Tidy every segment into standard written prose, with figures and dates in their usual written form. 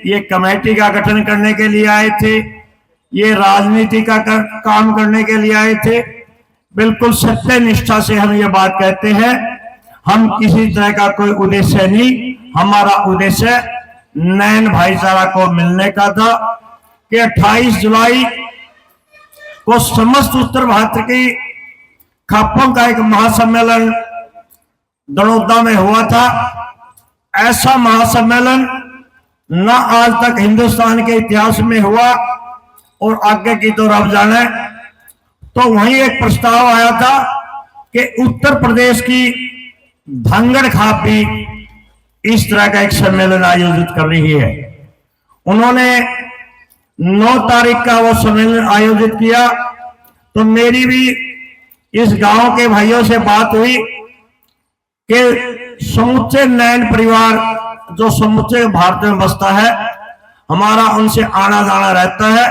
ये कमेटी का गठन करने के लिए आए थे, ये राजनीति का काम करने के लिए आए थे। बिल्कुल सत्य निष्ठा से हम ये बात कहते हैं, हम किसी तरह का कोई उद्देश्य नहीं, हमारा उद्देश्य नैन भाईचारा को मिलने का था कि 28 जुलाई को समस्त उत्तर भारत की खापों का एक महासम्मेलन दड़ौदा में हुआ था। ऐसा महासम्मेलन न आज तक हिंदुस्तान के इतिहास में हुआ और आगे की तो रब जाने। तो वहीं एक प्रस्ताव आया था कि उत्तर प्रदेश की धांगड़ खाप भी इस तरह का एक सम्मेलन आयोजित कर रही है। उन्होंने 9 तारीख का वो सम्मेलन आयोजित किया। तो मेरी भी इस गांव के भाइयों से बात हुई कि समूचे नैन परिवार जो समूचे भारत में बसता है, हमारा उनसे आना जाना रहता है,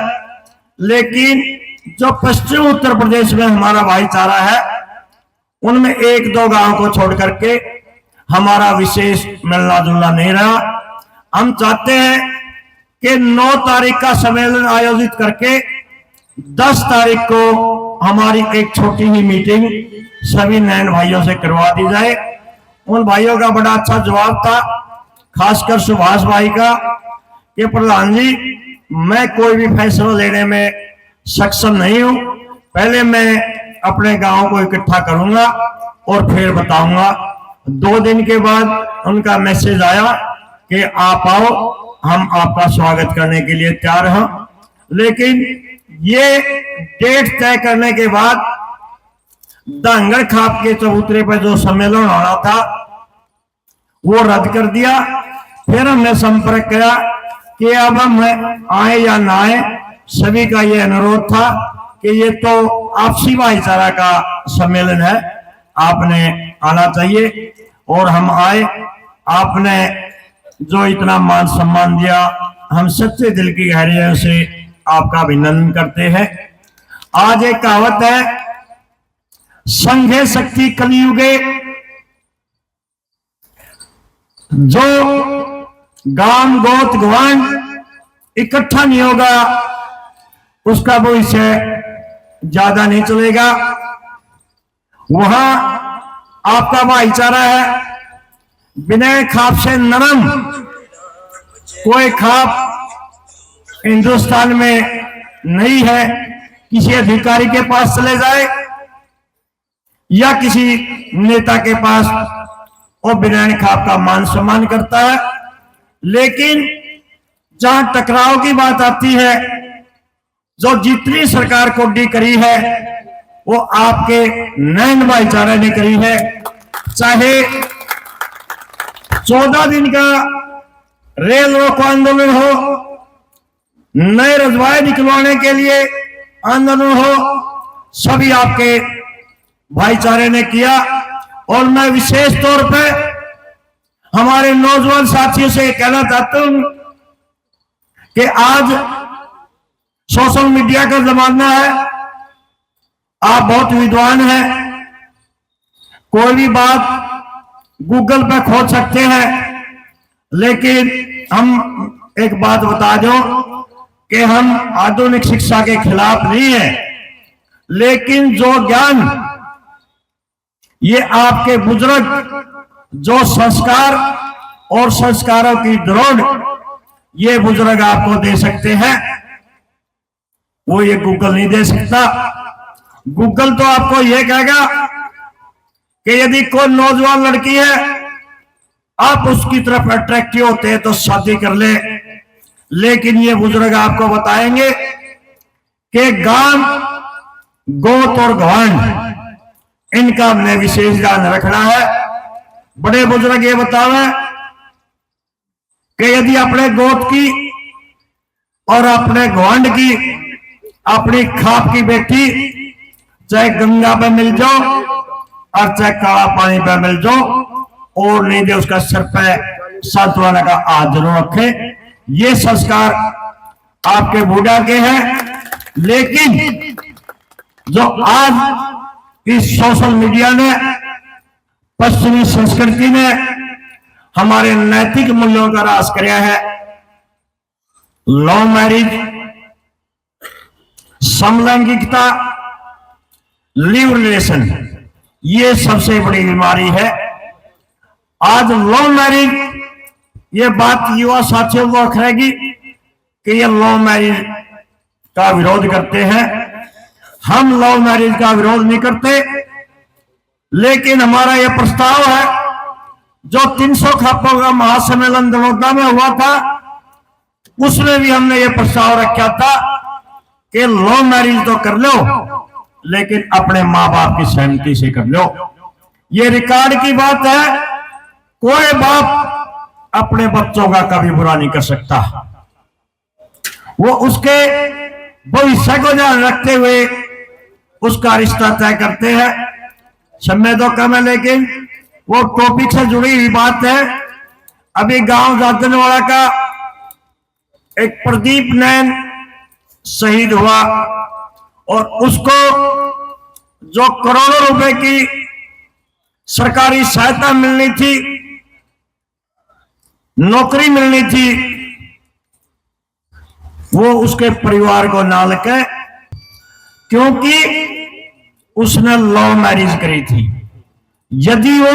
लेकिन जो पश्चिम उत्तर प्रदेश में हमारा भाईचारा है उनमें 1-2 गांव को छोड़ करके हमारा विशेष मिलना जुलना नहीं रहा। हम चाहते हैं कि 9 तारीख का सम्मेलन आयोजित करके 10 तारीख को हमारी एक छोटी ही मीटिंग सभी नैन भाइयों से करवा दी जाए। उन भाइयों का बड़ा अच्छा जवाब था, खासकर सुभाष भाई का, कि प्रधान जी मैं कोई भी फैसला लेने में सक्षम नहीं हूं, पहले मैं अपने गांव को इकट्ठा करूंगा और फिर बताऊंगा। 2 दिन के बाद उनका मैसेज आया कि आप आओ, हम आपका स्वागत करने के लिए तैयार हैं। लेकिन ये डेट तय करने के बाद धांगड़ खाप के चबूतरे पर जो सम्मेलन होना था वो रद्द कर दिया। फिर हमने संपर्क किया कि अब हम आए या ना आए, सभी का ये अनुरोध था कि ये तो आपसी भाईचारा का सम्मेलन है, आपने आना चाहिए। और हम आए, आपने जो इतना मान सम्मान दिया, हम सच्चे दिल की गहराइयों से आपका अभिनंदन करते हैं। आज एक कहावत है, संघे शक्ति कलियुगे, जो गांव गोत गवांड इकट्ठा नहीं होगा उसका भविष्य ज्यादा नहीं चलेगा। वहां आपका भाईचारा है, बिना खाप से नरम कोई खाप हिंदुस्तान में नहीं है। किसी अधिकारी के पास चले जाए या किसी नेता के पास, वो बिना खाप का मान सम्मान करता है। लेकिन जहां टकराव की बात आती है, जो जितनी सरकार कोडी करी है वो आपके नैन भाईचारे ने करी है। चाहे 14 दिन का रेल रोको आंदोलन हो, नए रजवाए निकलवाने के लिए आंदोलन हो, सभी आपके भाईचारे ने किया। और मैं विशेष तौर पे हमारे नौजवान साथियों से कहना चाहता हूं कि आज सोशल मीडिया का जमाना है, आप बहुत विद्वान हैं, कोई भी बात गूगल पे खोज सकते हैं। लेकिन हम एक बात बता दो कि हम आधुनिक शिक्षा के खिलाफ नहीं है, लेकिन जो ज्ञान ये आपके बुजुर्ग जो संस्कार और संस्कारों की दौड़ ये बुजुर्ग आपको दे सकते हैं, वो ये गूगल नहीं दे सकता। गूगल तो आपको ये कहेगा कि यदि कोई नौजवान लड़की है, आप उसकी तरफ अट्रैक्टिव होते हैं तो शादी कर ले। लेकिन ये बुजुर्ग आपको बताएंगे कि गांव गोत और घमंड इनका हमने विशेष ध्यान रखना है। बड़े बुजुर्ग ये बतावे कि यदि अपने गोत की और अपने घमंड की, अपनी खाप की बेटी चाहे गंगा पे मिल जाओ और चाहे काला पानी पे मिल जाओ, और नहीं दे उसका सर पे सांत्वना का हाथ जरूर रखे। ये संस्कार आपके बूढ़ा के हैं। लेकिन जो आज इस सोशल मीडिया ने, पश्चिमी संस्कृति ने हमारे नैतिक मूल्यों का ह्रास किया है, लव मैरिज, समलैंगिकता, लिव रिलेशन, ये सबसे बड़ी बीमारी है। आज लव मैरिज, ये बात युवा साथियों को रखेगी कि ये लव मैरिज का विरोध करते हैं। हम लव मैरिज का विरोध नहीं करते, लेकिन हमारा यह प्रस्ताव है, जो 300 खापों का महासम्मेलन दमोदा में हुआ था, उसमें भी हमने ये प्रस्ताव रखा था कि लव मैरिज तो कर लो, लेकिन अपने माँ बाप की सहमति से कर लो। ये रिकॉर्ड की बात है, कोई बाप अपने बच्चों का कभी बुरा नहीं कर सकता। वो उसके भविष्य को ध्यान रखते हुए उसका रिश्ता तय करते हैं। समय तो कम है, लेकिन वो टॉपिक से जुड़ी हुई बात है। अभी गांव जादनवाड़ा का एक प्रदीप नैन शहीद हुआ, और उसको जो करोड़ों रुपए की सरकारी सहायता मिलनी थी, नौकरी मिलनी थी, वो उसके परिवार को ना लगे, क्योंकि उसने लव मैरिज करी थी। यदि वो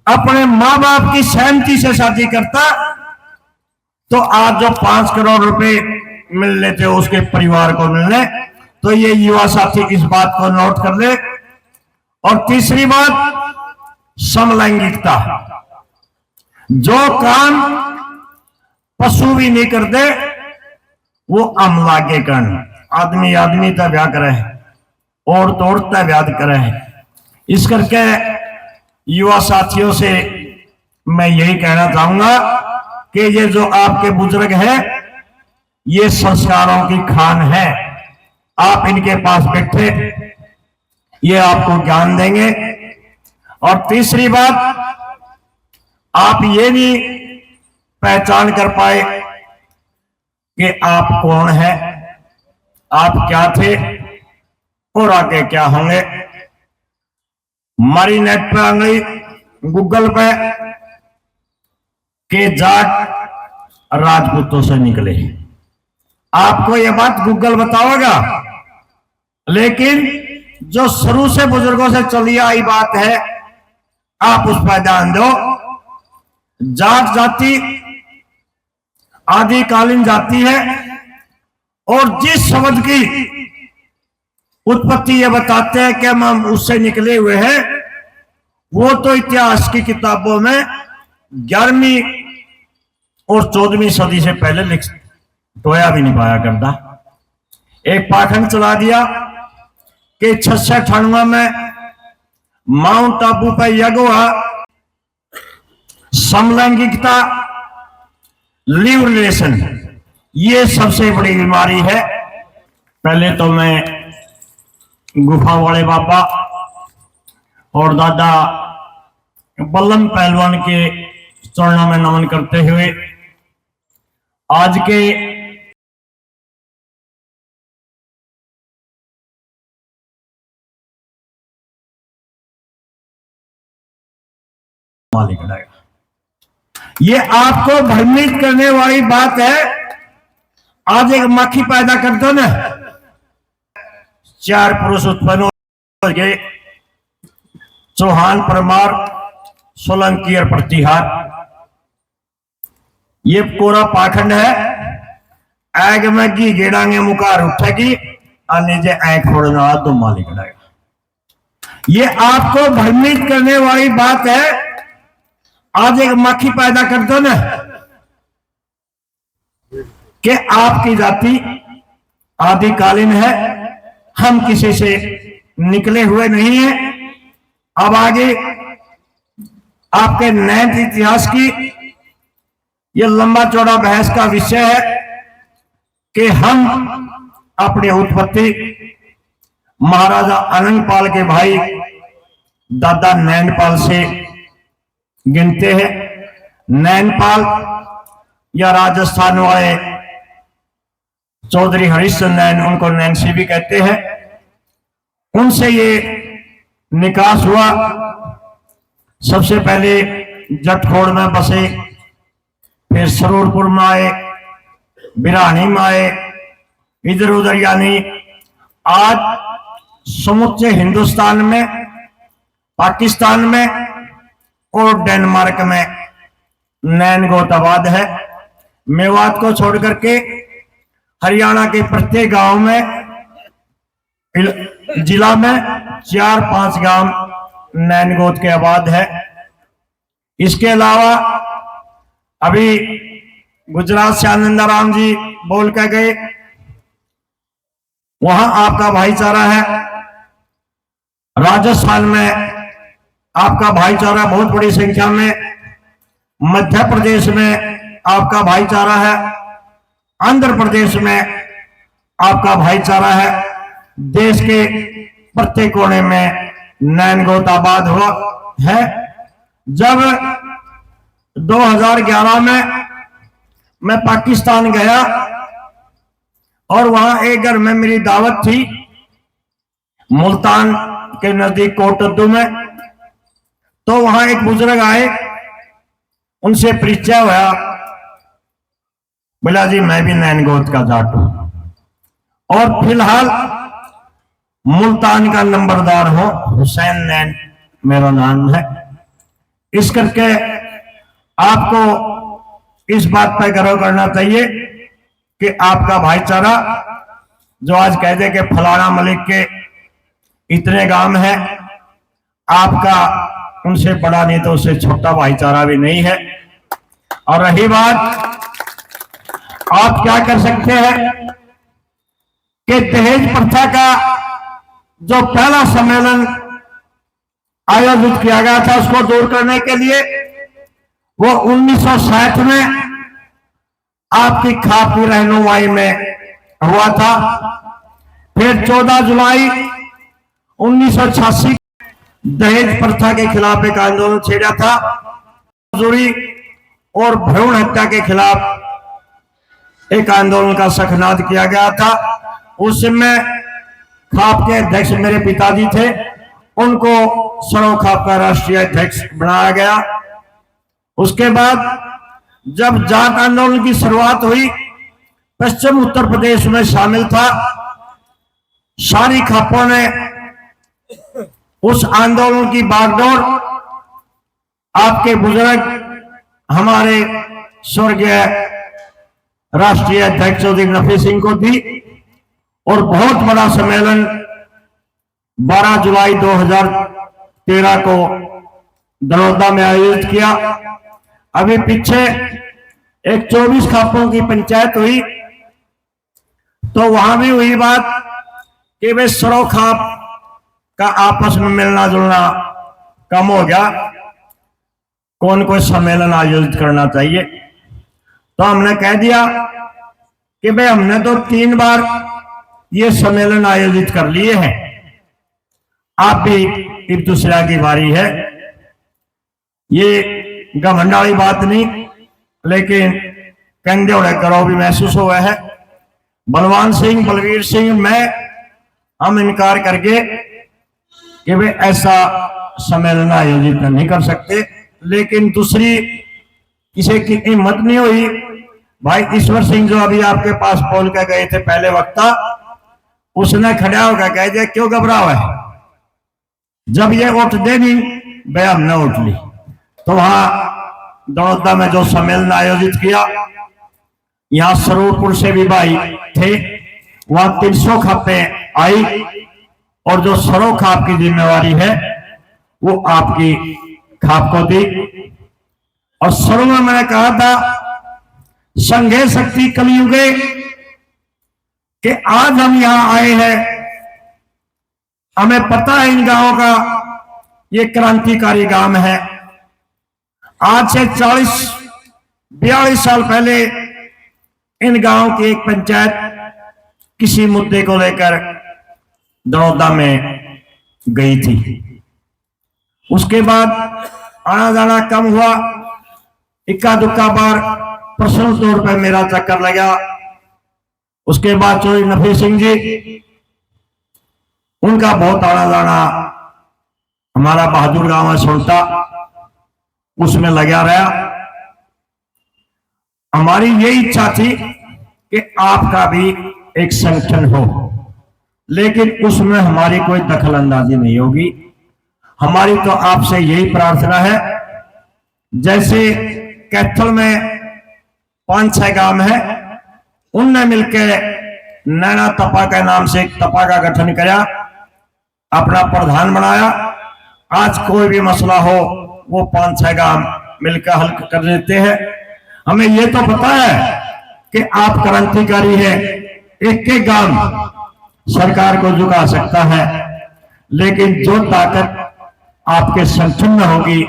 अपने मां बाप की सहमति से शादी करता, तो आज जो 5 करोड़ रुपए मिलने थे उसके परिवार को मिलने। तो ये युवा साथी इस बात को नोट कर ले। और तीसरी बात, समलैंगिकता, जो काम पशु भी नहीं करते, वो अमला के कारण आदमी आदमी तक ब्याह करे, औरत औरत तक ब्याह करे। इस करके युवा साथियों से मैं यही कहना चाहूंगा कि ये जो आपके बुजुर्ग हैं, ये संस्कारों की खान है। आप इनके पास बैठे, ये आपको ज्ञान देंगे। और तीसरी बात, आप ये नहीं पहचान कर पाए कि आप कौन है, आप क्या थे और आगे क्या होंगे। हमारी नेट पे आ गई, गूगल पे, के जाट राजपूतों से निकले। आपको यह बात गूगल बताओगा, लेकिन जो शुरू से बुजुर्गों से चली आई बात है, आप उस पर ध्यान दो। जाट जाति आदिकालीन जाति है, और जिस शब्द की उत्पत्ति ये बताते हैं कि हम उससे निकले हुए हैं, वो तो इतिहास की किताबों में 11वीं और 14वीं सदी से पहले लिख टोया भी नहीं पाया करता। एक पाखंड चला दिया कि 698 में माउंट आबू पर यज्ञ हुआ। समलैंगिकता, लिव रिलेशन, ये सबसे बड़ी बीमारी है। पहले तो मैं गुफा वाले बाबा और दादा बल्लम पहलवान के चरणों में नमन करते हुए आज के मालिक रहेगा। ये आपको भ्रमित करने वाली बात है। आज एक मक्खी पैदा कर दो ना, 4 पुरुष उत्पन्न हो गए, चौहान, परमार, सोलंकी और प्रतिहार। ये पूरा पाखंड है। आग में घी गेड़ांगे मुकार उठेगी, नीचे आंख फोड़ने वाला तो मालिक रहेगा। ये आपको भ्रमित करने वाली बात है। आज एक मक्खी पैदा कर दो ना कि आपकी जाति आदिकालीन है, हम किसी से निकले हुए नहीं हैं। अब आगे आपके नैत इतिहास की यह लंबा चौड़ा बहस का विषय है कि हम अपनी उत्पत्ति महाराजा अनंगपाल के भाई दादा नैनपाल से गिनते हैं। नैनपाल या राजस्थान वाले चौधरी हरिश्चंद्र नैन, उनको नैन्सी भी कहते हैं, उनसे ये निकास हुआ। सबसे पहले जटखोड़ में बसे, फिर सरूरपुर में आए, बिरानी माए इधर उधर, यानी आज समूचे हिंदुस्तान में, पाकिस्तान में और डेनमार्क में नैन गोत आबाद है। मेवात को छोड़ करके हरियाणा के प्रत्येक गांव में, जिला में 4-5 गांव नैन गोत के आबाद है। इसके अलावा अभी गुजरात से आनंदाराम जी बोल कर गए, वहां आपका भाईचारा है। राजस्थान में आपका भाईचारा बहुत बड़ी संख्या में, मध्य प्रदेश में आपका भाईचारा है, आंध्र प्रदेश में आपका भाईचारा है। देश के प्रत्येक कोने में नैन गोत आबाद हुआ है। जब 2011 में मैं पाकिस्तान गया और वहां एक घर में मेरी दावत थी, मुल्तान के नजदीक कोटद्दू में। तो वहां एक बुजुर्ग आए, उनसे परिचय हुआ, बोला जी मैं भी नैन गोत का जाट हूं और फिलहाल मुल्तान का नंबरदार हूं, हुसैन नैन मेरा नाम है। इस करके आपको इस बात पर गर्व करना चाहिए कि आपका भाईचारा, जो आज कह दे कि फलाना मलिक के इतने गांव हैं, आपका उनसे बड़ा नहीं तो उससे छोटा भाईचारा भी नहीं है। और रही बात, आप क्या कर सकते हैं कि दहेज प्रथा का जो पहला सम्मेलन आयोजित किया गया था, उसको दूर करने के लिए वो 1960 में आपकी खापी रहनुमाई में हुआ था। फिर 14 जुलाई 1986 दहेज प्रथा के खिलाफ एक आंदोलन छेड़ा था। मजदूरी और भ्रूण हत्या के खिलाफ एक आंदोलन का सखनाद किया गया था। उस समय खाप के अध्यक्ष मेरे पिताजी थे, उनको सरो खाप का राष्ट्रीय अध्यक्ष बनाया गया। उसके बाद जब जाट आंदोलन की शुरुआत हुई, पश्चिम उत्तर प्रदेश में शामिल था। सारी खापों ने उस आंदोलन की बागडोर आपके बुजुर्ग हमारे स्वर्गीय राष्ट्रीय अध्यक्ष चौधरी नफी सिंह को दी और बहुत बड़ा सम्मेलन 12 जुलाई 2013 को दरोदा में आयोजित किया। अभी पीछे एक 24 खापों की पंचायत हुई, तो वहां भी हुई बात कि वे सरो खाप का आपस में मिलना जुलना कम हो गया, कौन कोई सम्मेलन आयोजित करना चाहिए। तो हमने कह दिया कि भाई हमने तो 3 बार ये सम्मेलन आयोजित कर लिए हैं, आप भी एक दूसरा की बारी है। ये घमंड वाली बात नहीं, लेकिन कंधे उड़े करो भी महसूस हुआ है। बलवान सिंह, बलवीर सिंह, मैं हम इनकार करके कि वे ऐसा सम्मेलन आयोजित नहीं कर सकते, लेकिन दूसरी किसी की हिम्मत नहीं हुई। भाई ईश्वर सिंह जो अभी आपके पास बोल कर गए थे पहले वक्ता, उसने खड़ा होकर कह दिया क्यों घबरा हुआ है, जब ये उठ देगी भाई हमने उठ ली। तो वहां दौलता में जो सम्मेलन आयोजित किया, यहां सरूरपुर से भी भाई थे, वहां 300 खापें आई और जो सरो खाप की जिम्मेवारी है वो आपकी खाप को दी। और सरो में मैंने कहा था संघे शक्ति कलयुगे कि आज हम यहां आए हैं, हमें पता है इन गांवों का ये क्रांतिकारी गांव है। आज से 40-42 साल पहले इन गांवों की एक पंचायत किसी मुद्दे को लेकर दड़ौदा में गई थी। उसके बाद आना जाना कम हुआ, इक्का दुक्का बार पर्सनल तौर पर मेरा चक्कर लगा। उसके बाद चौधरी नफी सिंह जी, उनका बहुत आना जाना हमारा बहादुर गांव है सुनता, उसमें लगा रहा। हमारी ये इच्छा थी कि आपका भी एक संगठन हो, लेकिन उसमें हमारी कोई दखल अंदाजी नहीं होगी। हमारी तो आपसे यही प्रार्थना है, जैसे कैथल में 5-6 गांव है, उनने मिलकर नैना तपा के नाम से एक तपा का गठन किया, अपना प्रधान बनाया। आज कोई भी मसला हो वो 5-6 गांव मिलकर हल कर देते हैं। हमें ये तो पता है कि आप क्रांतिकारी है, एक एक गांव सरकार को झुका सकता है, लेकिन जो ताकत आपके संगठन में होगी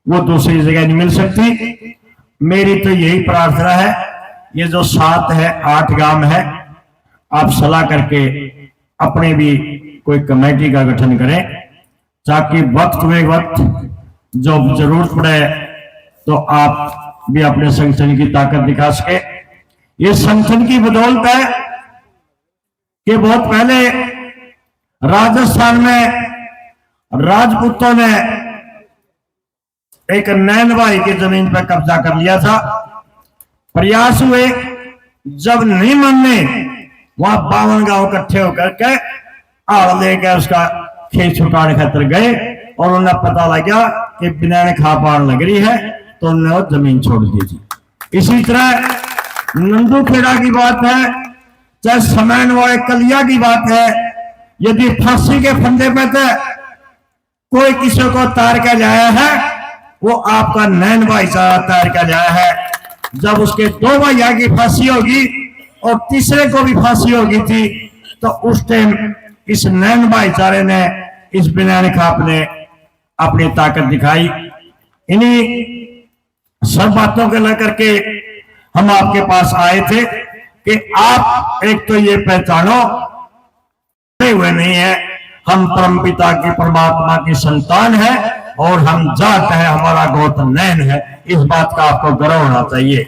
वो दूसरी जगह नहीं मिल सकती। मेरी तो यही प्रार्थना है, ये जो 7 है 8 गांव है, आप सलाह करके अपने भी कोई कमेटी का गठन करें, ताकि वक्त में वक्त जब जरूरत पड़े तो आप भी अपने संगठन की ताकत दिखा सके। ये संगठन की बदौलत है कि बहुत पहले राजस्थान में राजपूतों ने एक नैन भाई की जमीन पर कब्जा कर लिया था। प्रयास हुए, जब नहीं मानने वहां 52 गांव इकट्ठे होकर के आड़ लेकर उसका खेत छुटाने खातर गए, और उन्हें पता लगा कि बिना खा पान लग रही है, तो उन्होंने वो जमीन छोड़ दी थी। इसी तरह नंदू खेड़ा की बात है, चाहे समैन वाले कलिया की बात है, यदि फांसी के फंदे पे थे कोई किसी को तार कर जाया है, वो आपका नैन भाईचारा तार कर जाया है। जब उसके 2 भैया की फांसी होगी और तीसरे को भी फांसी होगी थी, तो उस टाइम इस नैन भाईचारे ने, इस बिनान खाप ने अपनी ताकत दिखाई। इन्हीं सब बातों को लेकर के हम आपके पास आए थे कि आप एक तो ये पहचानो हुए नहीं है, हम परमपिता की परमात्मा की संतान है, और हम जाट है, हमारा गोत्र नैन है। इस बात का आपको गर्व होना चाहिए।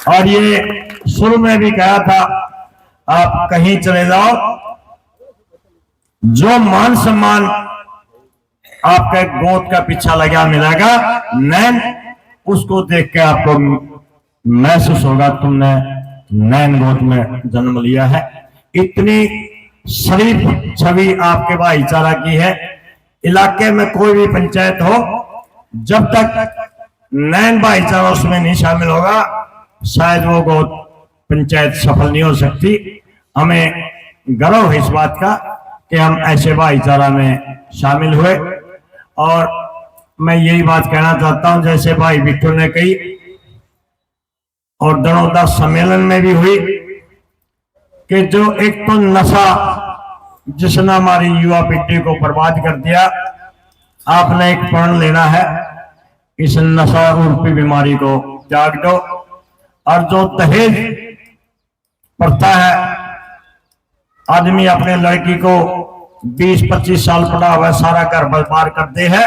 और ये शुरू में भी कहा था, आप कहीं चले जाओ, जो मान सम्मान आपके गोत्र का पीछा लगा मिलेगा नैन, उसको देख के आपको महसूस होगा तुमने नैन गोत्र में जन्म लिया है। इतनी शरीफ छवि आपके भाईचारा की है। इलाके में कोई भी पंचायत हो, जब तक नैन भाईचारा उसमें नहीं शामिल होगा, शायद वो गोत्र पंचायत सफल नहीं हो सकती। हमें गर्व है इस बात का कि हम ऐसे भाईचारा में शामिल हुए। और मैं यही बात कहना चाहता हूं, जैसे भाई बिट्टू ने कही और दनोदा सम्मेलन में भी हुई, कि जो एक तो नशा जिसने हमारी युवा पीढ़ी को बर्बाद कर दिया, आपने एक प्रण लेना है, इस नशा रूपी बीमारी को त्याग दो। और जो दहेज प्रथा है, आदमी अपने लड़की को 20-25 साल पड़ा हुआ सारा घर बर्बाद कर दे है,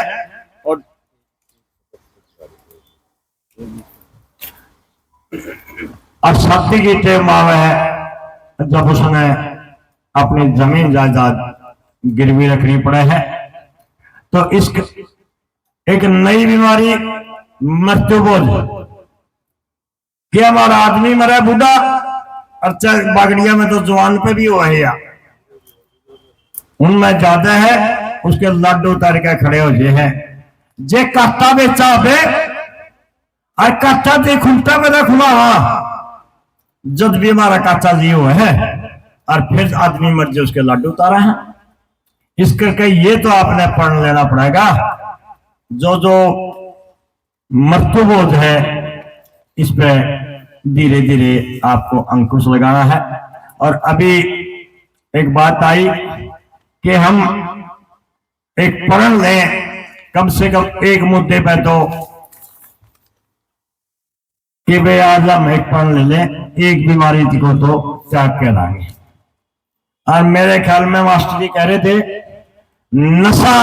और शादी की टेम आवे है जब उसने अपनी जमीन जायदाद गिरवी रखनी पड़े है। तो इस एक नई बीमारी मृत्यु बोझ, कि हमारा आदमी मरा बूढ़ा, और चाहे बागड़िया में तो जवान पे भी हुआ है, या उनमें ज्यादा है, उसके लाडू उतार के खड़े हो गए हैं। जे काटा बेचा बे और काटा दे खुलता में खुला जब भी हमारा काचा जी हुआ है, और फिर आदमी मर जाए उसके लाडू उतारा है। इस करके ये तो आपने पढ़ लेना पड़ेगा, जो जो मृत्यु बोझ है इस पे धीरे धीरे आपको अंकुश लगाना है। और अभी एक बात आई कि हम एक प्रण लें, कम से कम एक मुद्दे पे तो, कि भाई आज हम एक प्रण ले लें, एक बीमारी को तो त्याग के लाएंगे। और मेरे ख्याल में मास्टर जी कह रहे थे, नशा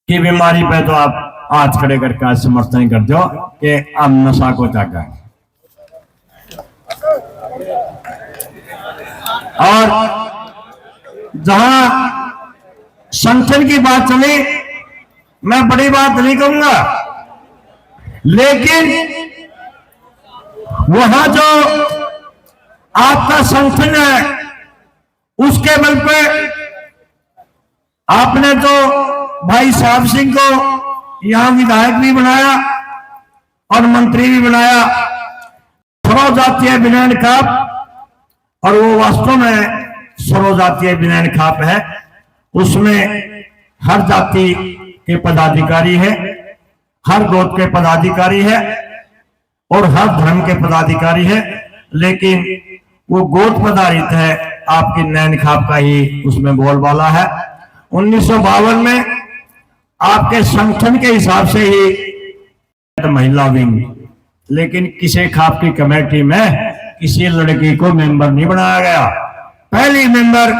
की बीमारी पे तो आप आज खड़े करके आज समर्थन कर दो कि हम नशा को त्यागेंगे। और जहां संगठन की बात चली, मैं बड़ी बात नहीं कहूंगा, लेकिन वहां जो आपका संगठन है उसके बल पे आपने तो भाई साहब सिंह को यहां विधायक भी बनाया और मंत्री भी बनाया। सर्वजातीय विनयन खाप, और वो वास्तव में सर्वजातीय विनयन खाप है, उसमें हर जाति के पदाधिकारी है, हर गोत्र के पदाधिकारी है और हर धर्म के पदाधिकारी है, लेकिन वो गोत्र पदाधित है आपकी नैन खाप का ही उसमें बोलबाला है। 1952 में आपके संगठन के हिसाब से ही महिला विंग, लेकिन किसी खाप की कमेटी में किसी लड़की को मेंबर नहीं बनाया गया। पहली मेंबर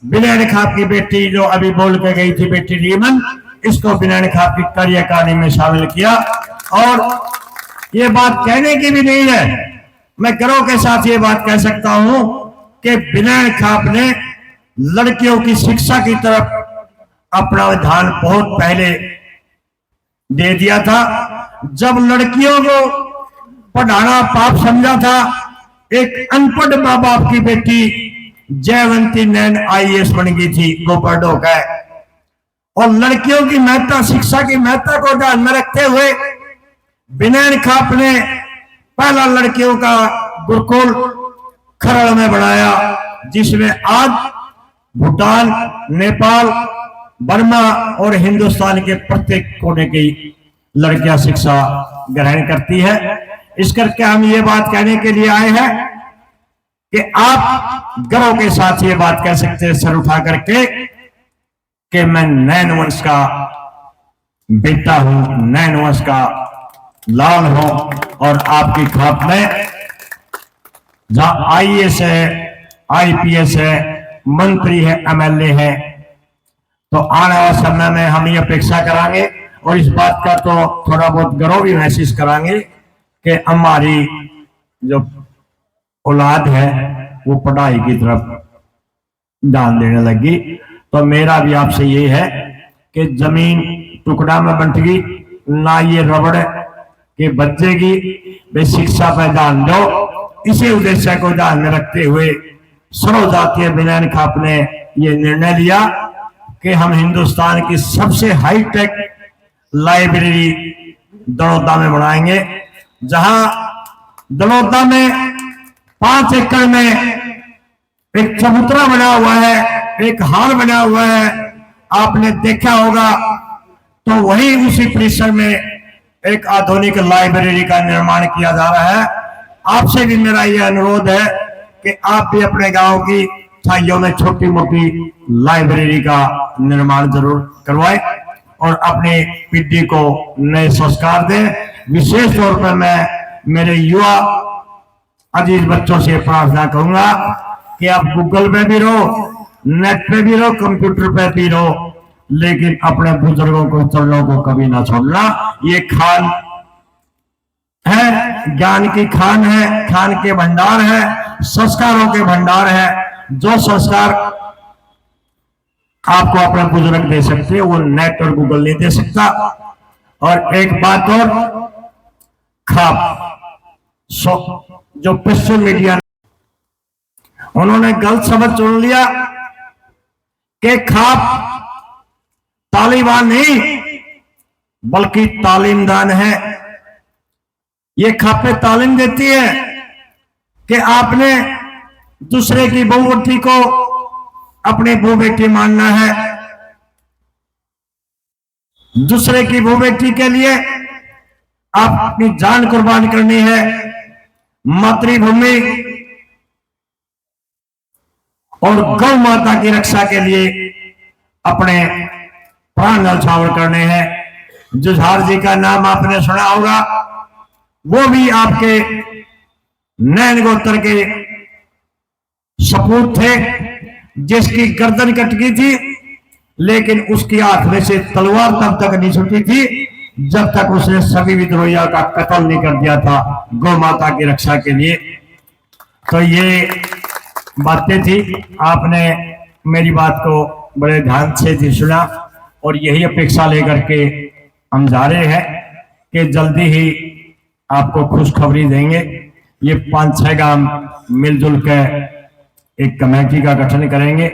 विनयन खाप की बेटी जो अभी बोल के गई थी, बेटी रीमन, इसको विनयन खाप की कार्यकारिणी में शामिल किया। और ये बात कहने की भी नहीं है, मैं गर्व के साथ ये बात कह सकता हूं कि विनयन खाप ने लड़कियों की शिक्षा की तरफ अपना ध्यान बहुत पहले दे दिया था। जब लड़कियों को पढ़ाना पाप समझा था, एक अनपढ़ माँ बाप की बेटी जयवंती नैन IAS बन गई थी गोपाल ढोका, और लड़कियों की महत्ता, शिक्षा की महत्ता को ध्यान में रखते हुए विनयन खाप ने पहला लड़कियों का गुरुकुल खरड़ में बनाया, जिसमें आज भूटान, नेपाल, बर्मा और हिंदुस्तान के प्रत्येक कोने की लड़कियां शिक्षा ग्रहण करती है। इस करके हम ये बात कहने के लिए आए हैं कि आप गर्व के साथ ये बात कह सकते हैं सर उठा करके कि मैं नैन वंश का बेटा हूं, नैन वंश का लाल हूं, और आपकी खाप में जहां IAS है, IPS है, मंत्री है, MLA है, तो आने वाले समय में हम ये अपेक्षा करांगे और इस बात का तो थोड़ा बहुत गर्व भी महसूस करांगे कि हमारी जो औलाद है वो पढ़ाई की तरफ ध्यान देने लगी। तो मेरा भी आपसे ये है कि जमीन टुकड़ा में बंटेगी ना, ये रबड़ के बचेगी, वे शिक्षा पर ध्यान दो। इसी उद्देश्य को ध्यान में रखते हुए सर्वजातीय विनयन खाप ने ये निर्णय लिया कि हम हिंदुस्तान की सबसे हाईटेक लाइब्रेरी दड़ौदा में बनाएंगे, जहां दड़ौदा में 5 एकड़ में एक चबूतरा बना हुआ है, एक हॉल बना हुआ है, आपने देखा होगा। तो वही उसी परिसर में एक आधुनिक लाइब्रेरी का निर्माण किया जा रहा है। आपसे भी मेरा यह अनुरोध है कि आप भी अपने गांव की छाइयों में छोटी मोटी लाइब्रेरी का निर्माण जरूर करवाएं और अपनी पीढ़ी को नए संस्कार दें। विशेष तौर पर मैं मेरे युवा अजीज बच्चों से प्रार्थना करूंगा कि आप गूगल पे भी रहो, नेट पे भी रहो, कंप्यूटर पे भी रहो, लेकिन अपने बुजुर्गों को, चरणों को कभी ना छोड़ना। ये खान है, ज्ञान की खान है, खान के भंडार है, संस्कारों के भंडार है। जो संस्कार आपको अपने बुजुर्ग दे सकते हैं वो नेट और गूगल नहीं दे सकता। और एक बात और, खाप जो पश्चिम मीडिया उन्होंने गलत समझ चुन लिया कि खाप तालिबान नहीं बल्कि तालीमदान है। ये खापे तालीम देती है कि आपने दूसरे की बहू बेटी को अपने बहू बेटी मानना है, दूसरे की बहू बेटी के लिए आप अपनी जान कुर्बान करनी है, मातृभूमि और गौ माता की रक्षा के लिए अपने प्राण न्यौछावर करने हैं। जुझार जी का नाम आपने सुना होगा, वो भी आपके नैन गोत्र के सपूत थे, जिसकी गर्दन कट गई थी, लेकिन उसकी हाथ में से तलवार तब तक नहीं छूटी थी जब तक उसने सभी विद्रोहियों का कत्ल नहीं कर दिया था गौ माता की रक्षा के लिए। तो ये बातें थी, आपने मेरी बात को बड़े ध्यान से सुना और यही अपेक्षा लेकर के हम जा रहे हैं कि जल्दी ही आपको खुशखबरी देंगे ये 5-6 गांव मिलजुल कर एक कमेटी का गठन करेंगे